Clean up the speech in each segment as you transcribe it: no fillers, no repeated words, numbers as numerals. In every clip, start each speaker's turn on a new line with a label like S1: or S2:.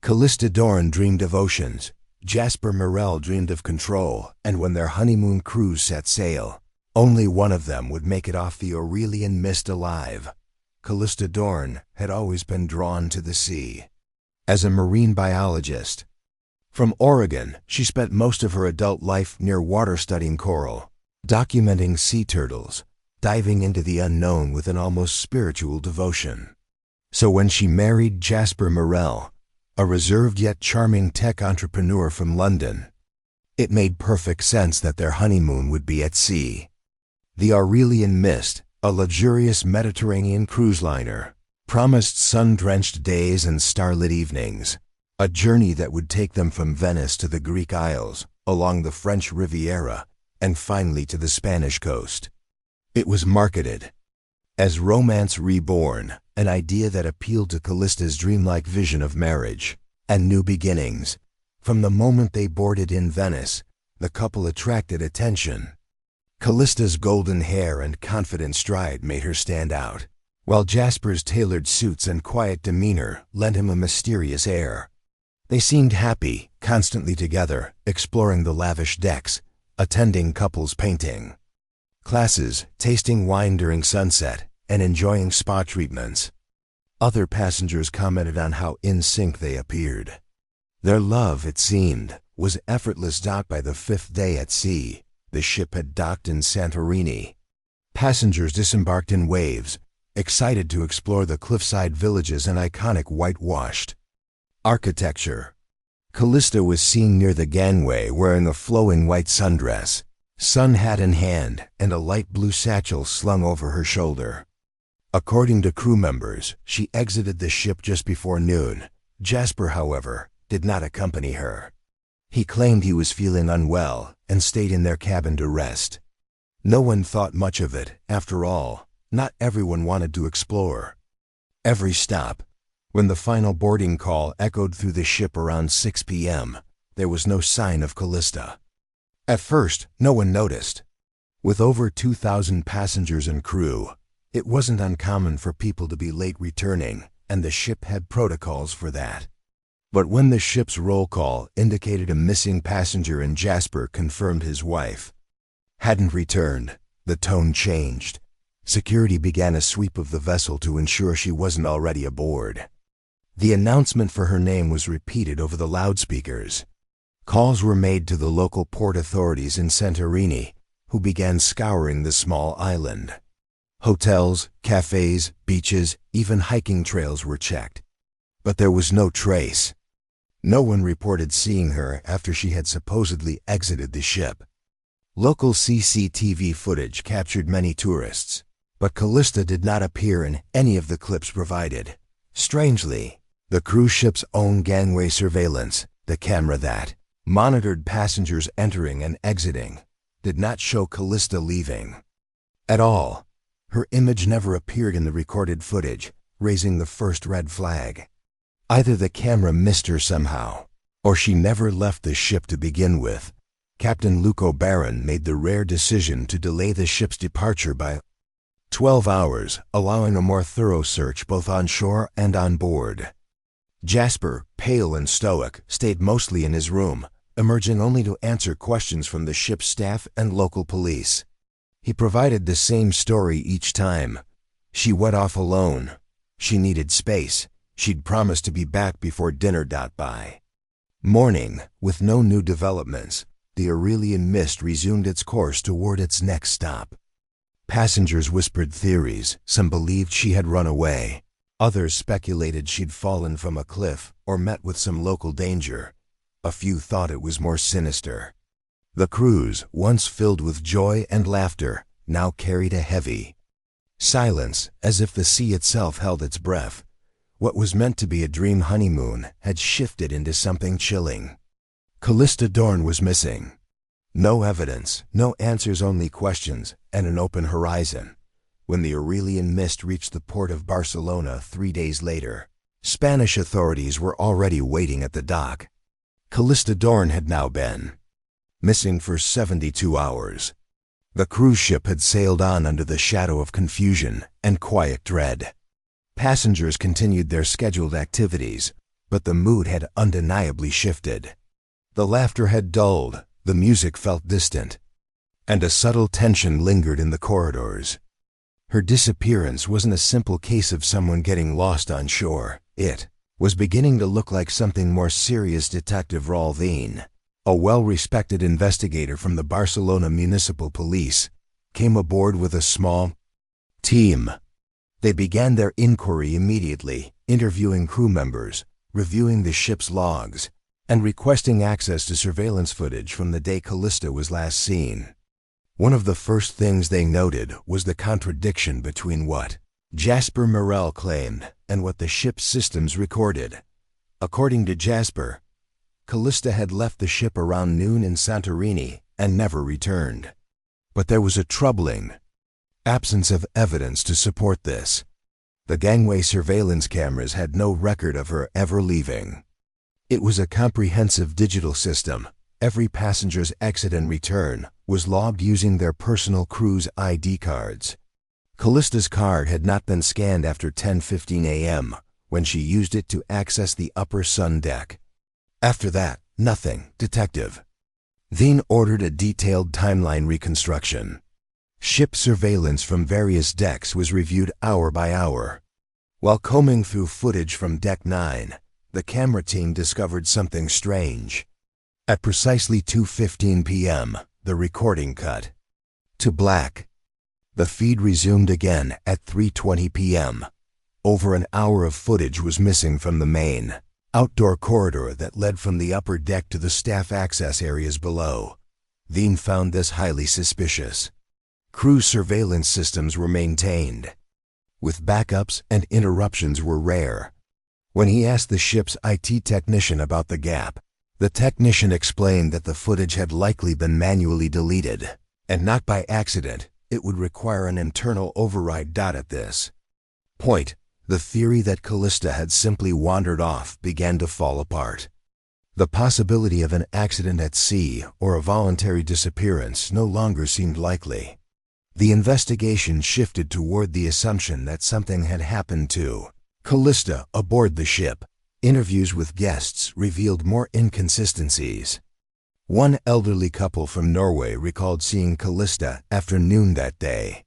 S1: Callista Dorne dreamed of oceans, Jasper Mirell dreamed of control, and when their honeymoon cruise set sail, only one of them would make it off the Aurelian Mist alive. Callista Dorne had always been drawn to the sea. As a marine biologist from Oregon, she spent most of her adult life near water studying coral, documenting sea turtles, diving into the unknown with an almost spiritual devotion. So when she married Jasper Mirell, a reserved yet charming tech entrepreneur from London, it made perfect sense that their honeymoon would be at sea. The Aurelian Mist, a luxurious Mediterranean cruise liner, promised sun-drenched days and starlit evenings, a journey that would take them from Venice to the Greek Isles, along the French Riviera, and finally to the Spanish coast. It was marketed as romance reborn, an idea that appealed to Callista's dreamlike vision of marriage and new beginnings. From the moment they boarded in Venice, the couple attracted attention. Callista's golden hair and confident stride made her stand out, while Jasper's tailored suits and quiet demeanor lent him a mysterious air. They seemed happy, constantly together, exploring the lavish decks, attending couples painting classes, tasting wine during sunset, and enjoying spa treatments. Other passengers commented on how in sync they appeared. Their love, it seemed, was effortless. By the fifth day at sea, the ship had docked in Santorini. Passengers disembarked in waves, excited to explore the cliffside villages and iconic whitewashed architecture. Callista was seen near the gangway wearing a flowing white sundress, sun hat in hand, and a light blue satchel slung over her shoulder. According to crew members, she exited the ship just before noon. Jasper, however, did not accompany her. He claimed he was feeling unwell and stayed in their cabin to rest. No one thought much of it. After all, not everyone wanted to explore every stop. When the final boarding call echoed through the ship around 6 p.m., there was no sign of Callista. At first, no one noticed. With over 2,000 passengers and crew, it wasn't uncommon for people to be late returning, and the ship had protocols for that. But when the ship's roll call indicated a missing passenger and Jasper confirmed his wife hadn't returned, the tone changed. Security began a sweep of the vessel to ensure she wasn't already aboard. The announcement for her name was repeated over the loudspeakers. Calls were made to the local port authorities in Santorini, who began scouring the small island. Hotels, cafes, beaches, even hiking trails were checked. But there was no trace. No one reported seeing her after she had supposedly exited the ship. Local CCTV footage captured many tourists, but Callista did not appear in any of the clips provided. Strangely, the cruise ship's own gangway surveillance, the camera that monitored passengers entering and exiting, did not show Callista leaving at all. Her image never appeared in the recorded footage, raising the first red flag. Either the camera missed her somehow, or she never left the ship to begin with. Captain Luco Barron made the rare decision to delay the ship's departure by 12 hours, allowing a more thorough search both on shore and on board. Jasper, pale and stoic, stayed mostly in his room, emerging only to answer questions from the ship's staff and local police. He provided the same story each time. She went off alone. She needed space. She'd promised to be back before dinner. By morning, with no new developments, the Aurelian Mist resumed its course toward its next stop. Passengers whispered theories. Some believed she had run away. Others speculated she'd fallen from a cliff or met with some local danger. A few thought it was more sinister. The cruise, once filled with joy and laughter, now carried a heavy silence, as if the sea itself held its breath. What was meant to be a dream honeymoon had shifted into something chilling. Callista Dorne was missing. No evidence, no answers, only questions and an open horizon. When the Aurelian Mist reached the port of Barcelona 3 days later, Spanish authorities were already waiting at the dock. Callista Dorne had now been missing for 72 hours. The cruise ship had sailed on under the shadow of confusion and quiet dread. Passengers continued their scheduled activities, but the mood had undeniably shifted. The laughter had dulled, the music felt distant, and a subtle tension lingered in the corridors. Her disappearance wasn't a simple case of someone getting lost on shore. It was beginning to look like something more serious. Detective Aurelian, a well-respected investigator from the Barcelona Municipal Police, came aboard with a small team. They began their inquiry immediately, interviewing crew members, reviewing the ship's logs, and requesting access to surveillance footage from the day Callista was last seen. One of the first things they noted was the contradiction between what Jasper Mirell claimed and what the ship's systems recorded. According to Jasper, Callista had left the ship around noon in Santorini and never returned. But there was a troubling absence of evidence to support this. The gangway surveillance cameras had no record of her ever leaving. It was a comprehensive digital system. Every passenger's exit and return was logged using their personal cruise ID cards. Callista's card had not been scanned after 10:15 a.m., when she used it to access the upper sun deck. After that, nothing. Detective Dean ordered a detailed timeline reconstruction. Ship surveillance from various decks was reviewed hour by hour. While combing through footage from Deck 9, the camera team discovered something strange. At precisely 2:15 p.m., the recording cut to black. The feed resumed again at 3:20 p.m. Over an hour of footage was missing from the main outdoor corridor that led from the upper deck to the staff access areas below. Dean found this highly suspicious. Cruise surveillance systems were maintained, with backups and interruptions were rare. When he asked the ship's IT technician about the gap, the technician explained that the footage had likely been manually deleted, and not by accident. It would require an internal override. At this point, the theory that Callista had simply wandered off began to fall apart. The possibility of an accident at sea or a voluntary disappearance no longer seemed likely. The investigation shifted toward the assumption that something had happened to Callista aboard the ship. Interviews with guests revealed more inconsistencies. One elderly couple from Norway recalled seeing Callista after noon that day.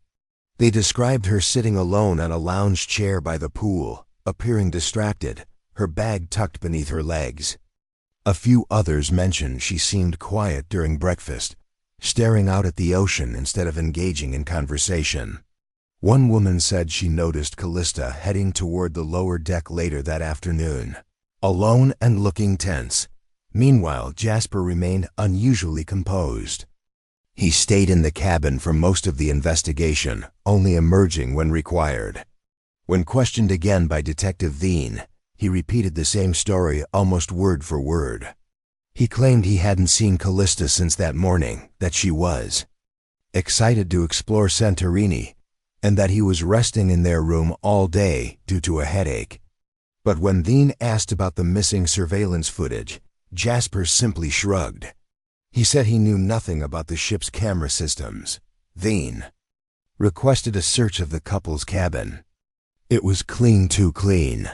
S1: They described her sitting alone on a lounge chair by the pool, appearing distracted, her bag tucked beneath her legs. A few others mentioned she seemed quiet during breakfast, staring out at the ocean instead of engaging in conversation. One woman said she noticed Callista heading toward the lower deck later that afternoon, alone and looking tense. Meanwhile, Jasper remained unusually composed. He stayed in the cabin for most of the investigation, only emerging when required. When questioned again by Detective Dean, he repeated the same story almost word for word. He claimed he hadn't seen Callista since that morning, that she was excited to explore Santorini, and that he was resting in their room all day due to a headache. But when Dean asked about the missing surveillance footage, Jasper simply shrugged. He said he knew nothing about the ship's camera systems. Dean requested a search of the couple's cabin. It was clean, too clean.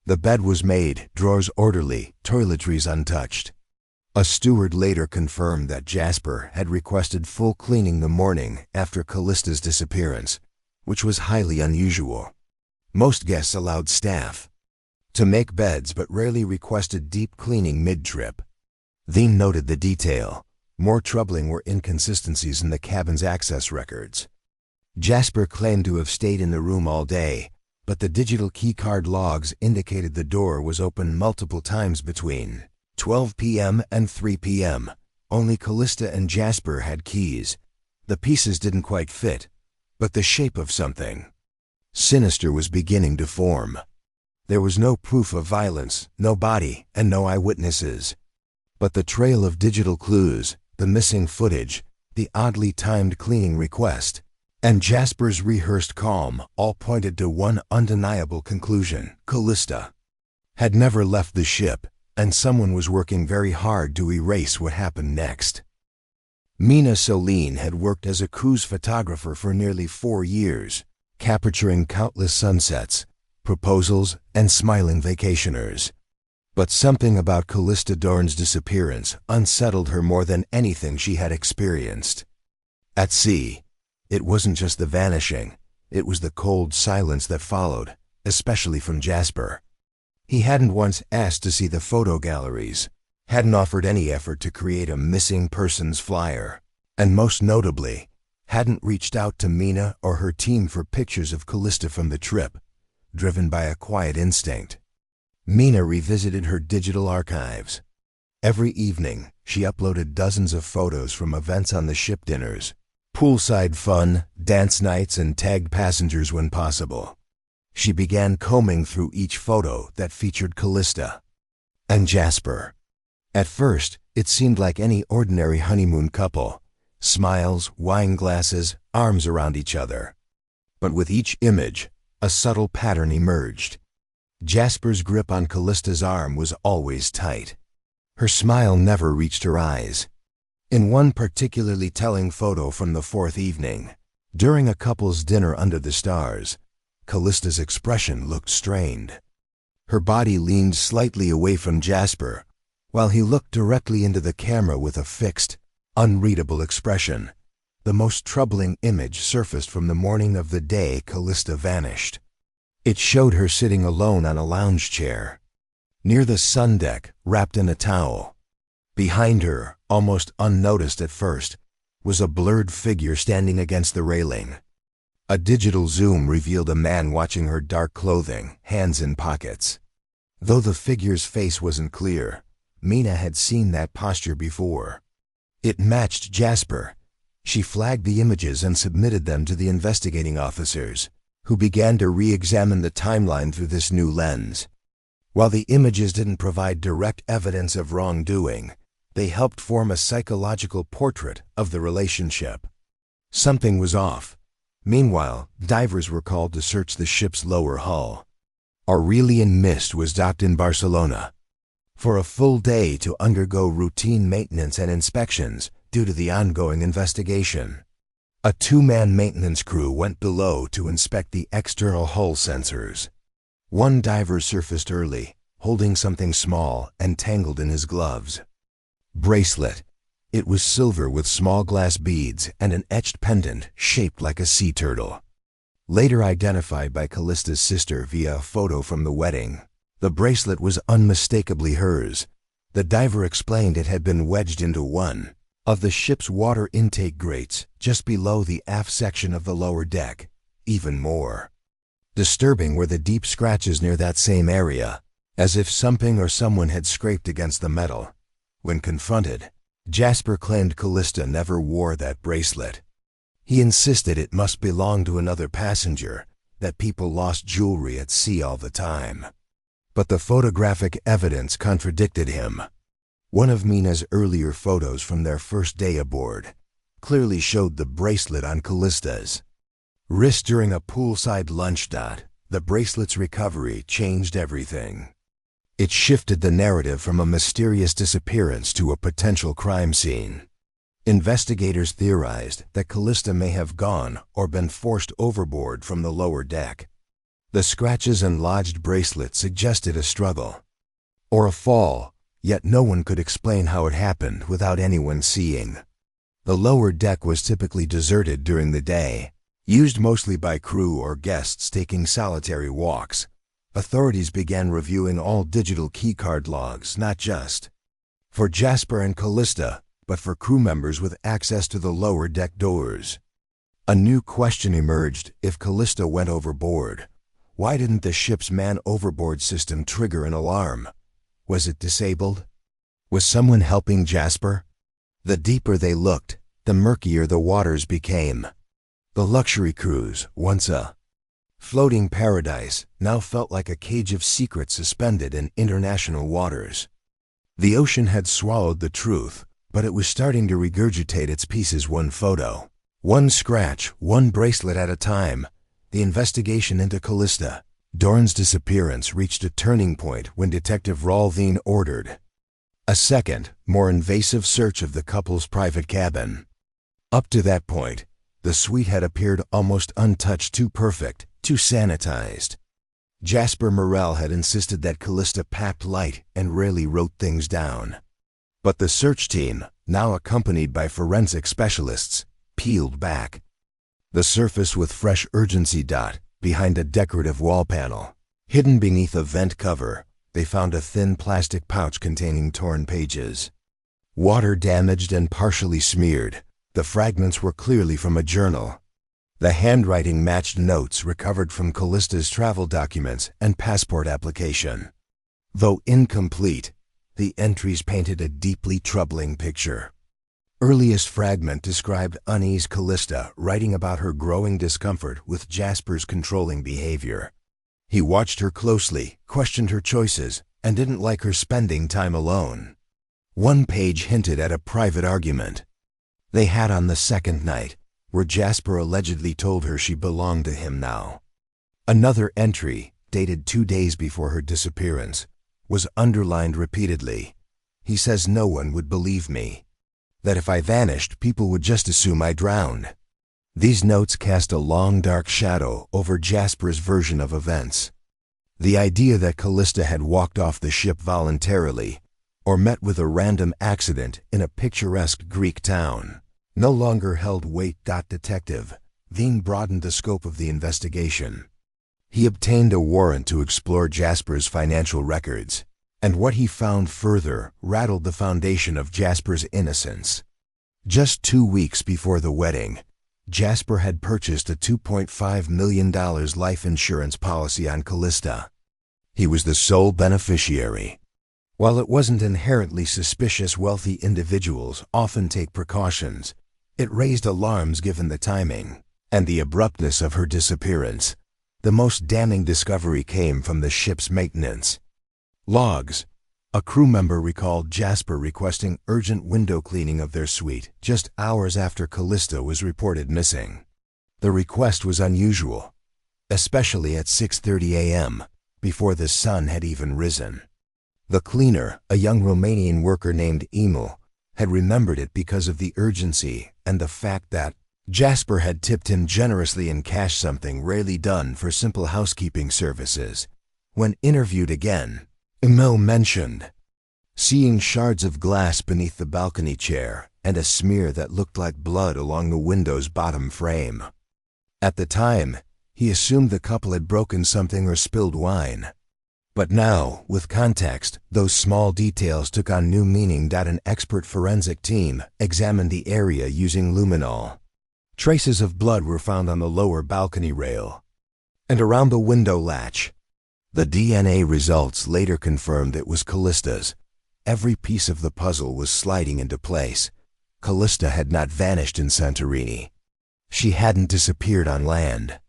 S1: The bed was made, drawers orderly, toiletries untouched. A steward later confirmed that Jasper had requested full cleaning the morning after Callista's disappearance, which was highly unusual. Most guests allowed staff to make beds but rarely requested deep cleaning mid-trip. Dean noted the detail. More troubling were inconsistencies in the cabin's access records. Jasper claimed to have stayed in the room all day, but the digital keycard logs indicated the door was open multiple times between 12 p.m. and 3 p.m. Only Callista and Jasper had keys. The pieces didn't quite fit, but the shape of something sinister was beginning to form. There was no proof of violence, no body, and no eyewitnesses. But the trail of digital clues, the missing footage, the oddly timed cleaning request, and Jasper's rehearsed calm all pointed to one undeniable conclusion. Callista had never left the ship, and someone was working very hard to erase what happened next. Mina Soline had worked as a cruise photographer for nearly 4 years, capturing countless sunsets, proposals, and smiling vacationers. But something about Callista Dorne's disappearance unsettled her more than anything she had experienced. At sea, it wasn't just the vanishing, it was the cold silence that followed, especially from Jasper. He hadn't once asked to see the photo galleries, hadn't offered any effort to create a missing persons flyer, and most notably, hadn't reached out to Mina or her team for pictures of Callista from the trip, driven by a quiet instinct. Mina revisited her digital archives. Every evening, she uploaded dozens of photos from events on the ship dinners, poolside fun, dance nights, and tagged passengers when possible. She began combing through each photo that featured Callista and Jasper. At first, it seemed like any ordinary honeymoon couple. Smiles, wine glasses, arms around each other. But with each image, a subtle pattern emerged. Jasper's grip on Callista's arm was always tight. Her smile never reached her eyes. In one particularly telling photo from the fourth evening, during a couple's dinner under the stars, Callista's expression looked strained. Her body leaned slightly away from Jasper, while he looked directly into the camera with a fixed, unreadable expression. The most troubling image surfaced from the morning of the day Callista vanished. It showed her sitting alone on a lounge chair, near the sun deck, wrapped in a towel. Behind her, almost unnoticed at first, was a blurred figure standing against the railing. A digital zoom revealed a man watching her dark clothing, hands in pockets. Though the figure's face wasn't clear, Mina had seen that posture before. It matched Jasper. She flagged the images and submitted them to the investigating officers, who began to re-examine the timeline through this new lens. While the images didn't provide direct evidence of wrongdoing, they helped form a psychological portrait of the relationship. Something was off. Meanwhile, divers were called to search the ship's lower hull. Aurelian Mist was docked in Barcelona for a full day to undergo routine maintenance and inspections due to the ongoing investigation. A two-man maintenance crew went below to inspect the external hull sensors. One diver surfaced early, holding something small and tangled in his gloves. Bracelet. It was silver with small glass beads and an etched pendant shaped like a sea turtle. Later identified by Callista's sister via a photo from the wedding, the bracelet was unmistakably hers. The diver explained it had been wedged into one of the ship's water intake grates just below the aft section of the lower deck. Even more disturbing were the deep scratches near that same area, as if something or someone had scraped against the metal. When confronted, Jasper claimed Callista never wore that bracelet. He insisted it must belong to another passenger, that people lost jewelry at sea all the time. But the photographic evidence contradicted him. One of Mina's earlier photos from their first day aboard clearly showed the bracelet on Callista's wrist during a poolside lunch. The bracelet's recovery changed everything. It shifted the narrative from a mysterious disappearance to a potential crime scene. Investigators theorized that Callista may have gone or been forced overboard from the lower deck. The scratches and lodged bracelet suggested a struggle or a fall, yet no one could explain how it happened without anyone seeing. The lower deck was typically deserted during the day, used mostly by crew or guests taking solitary walks. Authorities began reviewing all digital keycard logs, not just for Jasper and Callista, but for crew members with access to the lower deck doors. A new question emerged: if Callista went overboard, why didn't the ship's man-overboard system trigger an alarm? Was it disabled? Was someone helping Jasper? The deeper they looked, the murkier the waters became. The luxury cruise, once a floating paradise, now felt like a cage of secrets suspended in international waters. The ocean had swallowed the truth, but it was starting to regurgitate its pieces one photo, one scratch, one bracelet at a time. The investigation into Callista Dorne's disappearance reached a turning point when Detective Rolvin ordered a second, more invasive search of the couple's private cabin. Up to that point, the suite had appeared almost untouched, too perfect, too sanitized. Jasper Mirell had insisted that Callista packed light and rarely wrote things down. But the search team, now accompanied by forensic specialists, peeled back. The surface with fresh urgency. Behind a decorative wall panel, hidden beneath a vent cover, they found a thin plastic pouch containing torn pages. Water damaged and partially smeared, the fragments were clearly from a journal. The handwriting matched notes recovered from Callista's travel documents and passport application. Though incomplete, the entries painted a deeply troubling picture. Earliest fragment described uneasy Callista writing about her growing discomfort with Jasper's controlling behavior. He watched her closely, questioned her choices, and didn't like her spending time alone. One page hinted at a private argument they had on the second night, where Jasper allegedly told her she belonged to him now. Another entry, dated 2 days before her disappearance, was underlined repeatedly. He says no one would believe me. That if I vanished, people would just assume I drowned. These notes cast a long dark shadow over Jasper's version of events. The idea that Callista had walked off the ship voluntarily, or met with a random accident in a picturesque Greek town, no longer held weight. Detective Veen broadened the scope of the investigation. He obtained a warrant to explore Jasper's financial records, and what he found further rattled the foundation of Jasper's innocence. Just 2 weeks before the wedding, Jasper had purchased a $2.5 million life insurance policy on Callista. He was the sole beneficiary. While it wasn't inherently suspicious, wealthy individuals often take precautions. It raised alarms given the timing and the abruptness of her disappearance. The most damning discovery came from the ship's maintenance logs. A crew member recalled Jasper requesting urgent window cleaning of their suite just hours after Callista was reported missing. The request was unusual, especially at 6:30 a.m., before the sun had even risen. The cleaner, a young Romanian worker named Emil, had remembered it because of the urgency and the fact that Jasper had tipped him generously in cash, something rarely done for simple housekeeping services. When interviewed again, Emil mentioned seeing shards of glass beneath the balcony chair and a smear that looked like blood along the window's bottom frame. At the time, he assumed the couple had broken something or spilled wine. But now, with context, those small details took on new meaning. An expert forensic team examined the area using luminol. Traces of blood were found on the lower balcony rail and around the window latch. The DNA results later confirmed it was Callista's. Every piece of the puzzle was sliding into place. Callista had not vanished in Santorini. She hadn't disappeared on land.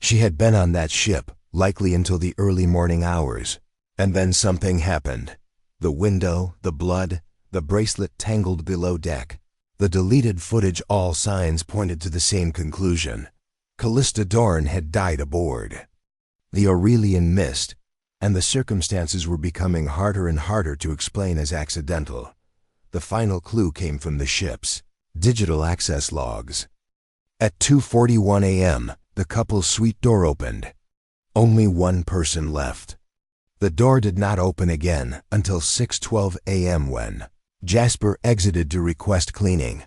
S1: She had been on that ship, likely until the early morning hours. And then something happened. The window, the blood, the bracelet tangled below deck. The deleted footage, all signs pointed to the same conclusion. Callista Dorne had died aboard the Aurelian Mist, and the circumstances were becoming harder and harder to explain as accidental. The final clue came from the ship's digital access logs. At 2:41 a.m., the couple's suite door opened. Only one person left. The door did not open again until 6:12 a.m. when Jasper exited to request cleaning.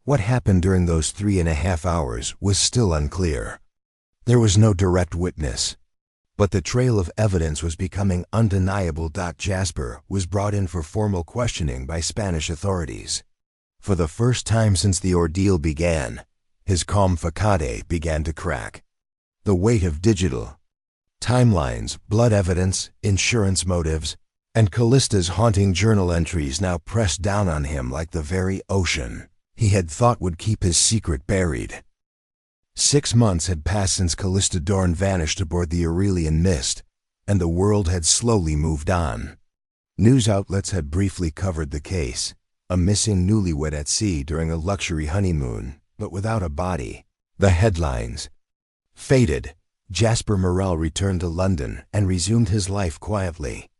S1: What happened during those 3.5 hours was still unclear. There was no direct witness, but the trail of evidence was becoming undeniable. Jasper was brought in for formal questioning by Spanish authorities. For the first time since the ordeal began, his calm facade began to crack. The weight of digital timelines, blood evidence, insurance motives, and Callista's haunting journal entries now pressed down on him like the very ocean he had thought would keep his secret buried. 6 months had passed since Callista Dorne vanished aboard the Aurelian Mist, and the world had slowly moved on. News outlets had briefly covered the case, a missing newlywed at sea during a luxury honeymoon, but without a body. The headlines faded. Jasper Mirell returned to London and resumed his life quietly.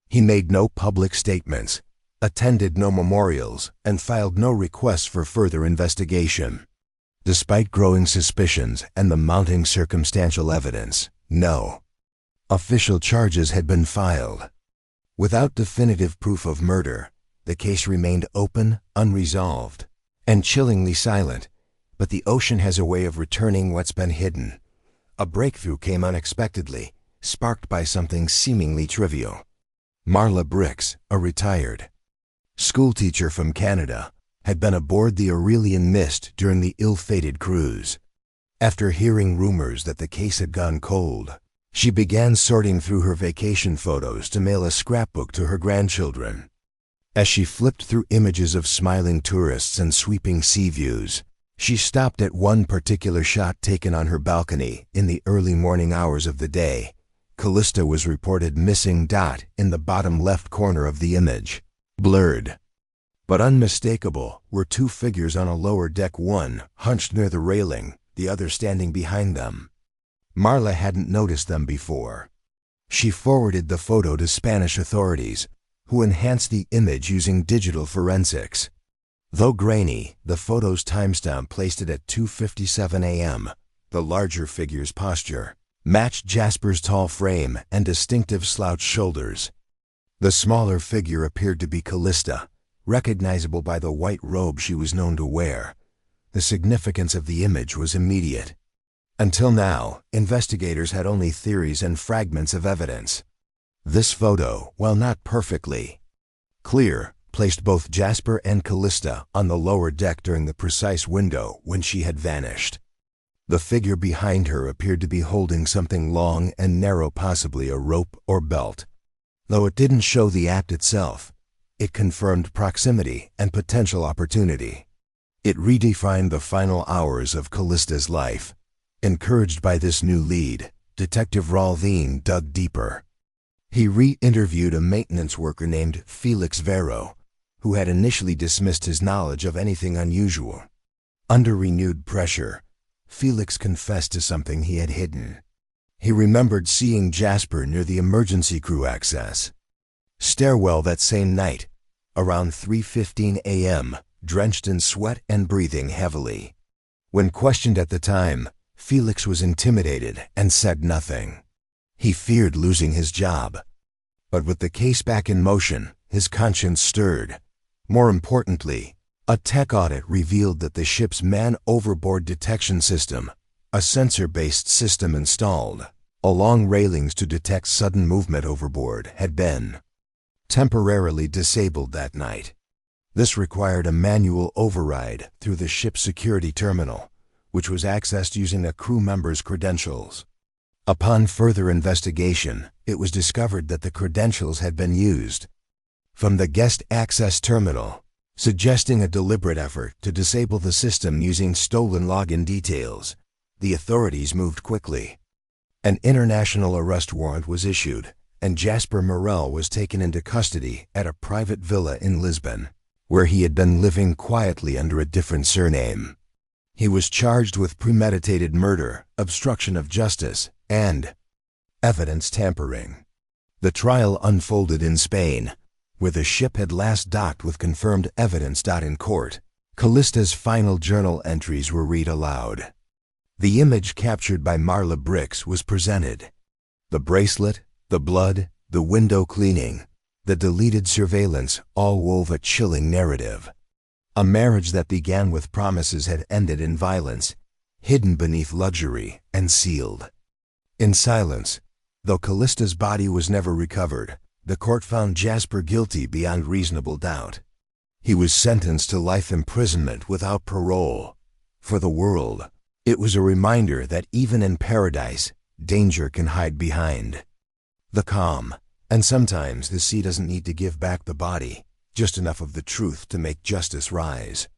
S1: He made no public statements, attended no memorials, and filed no requests for further investigation. Despite growing suspicions and the mounting circumstantial evidence, no Official charges had been filed. Without definitive proof of murder, the case remained open, unresolved, and chillingly silent. But the ocean has a way of returning what's been hidden. A breakthrough came unexpectedly, sparked by something seemingly trivial. Marla Brix, a retired schoolteacher from Canada, had been aboard the Aurelian Mist during the ill-fated cruise. After hearing rumors that the case had gone cold, she began sorting through her vacation photos to mail a scrapbook to her grandchildren. As she flipped through images of smiling tourists and sweeping sea views, she stopped at one particular shot taken on her balcony in the early morning hours of the day. Callista was reported missing. In the bottom left corner of the image, blurred but unmistakable, were two figures on a lower deck, one hunched near the railing, the other standing behind them. Marla hadn't noticed them before. She forwarded the photo to Spanish authorities, who enhanced the image using digital forensics. Though grainy, the photo's timestamp placed it at 2:57 a.m. The larger figure's posture matched Jasper's tall frame and distinctive slouched shoulders. The smaller figure appeared to be Callista, recognizable by the white robe she was known to wear. The significance of the image was immediate. Until now, investigators had only theories and fragments of evidence. This photo, while not perfectly clear, placed both Jasper and Callista on the lower deck during the precise window when she had vanished. The figure behind her appeared to be holding something long and narrow, possibly a rope or belt. Though it didn't show the act itself, it confirmed proximity and potential opportunity. It redefined the final hours of Callista's life. Encouraged by this new lead, Detective Aurelian dug deeper. He re-interviewed a maintenance worker named Felix Vero, who had initially dismissed his knowledge of anything unusual. Under renewed pressure, Felix confessed to something he had hidden. He remembered seeing Jasper near the emergency crew access stairwell that same night, around 3:15 a.m., drenched in sweat and breathing heavily. When questioned at the time, Felix was intimidated and said nothing. He feared losing his job. But with the case back in motion, his conscience stirred. More importantly, a tech audit revealed that the ship's man-overboard detection system, a sensor-based system installed along railings to detect sudden movement overboard, had been temporarily disabled that night. This required a manual override through the ship's security terminal, which was accessed using a crew member's credentials. Upon further investigation, it was discovered that the credentials had been used from the guest access terminal, suggesting a deliberate effort to disable the system using stolen login details. The authorities moved quickly. An international arrest warrant was issued, and Jasper Mirell was taken into custody at a private villa in Lisbon, where he had been living quietly under a different surname. He was charged with premeditated murder, obstruction of justice, and evidence tampering. The trial unfolded in Spain, where the ship had last docked with confirmed evidence. In court, Callista's final journal entries were read aloud. The image captured by Marla Brix was presented. The bracelet, the blood, the window cleaning, the deleted surveillance all wove a chilling narrative. A marriage that began with promises had ended in violence, hidden beneath luxury and sealed in silence. Though Callista's body was never recovered, the court found Jasper guilty beyond reasonable doubt. He was sentenced to life imprisonment without parole. For the world, it was a reminder that even in paradise, danger can hide behind the calm. And sometimes the sea doesn't need to give back the body, just enough of the truth to make justice rise.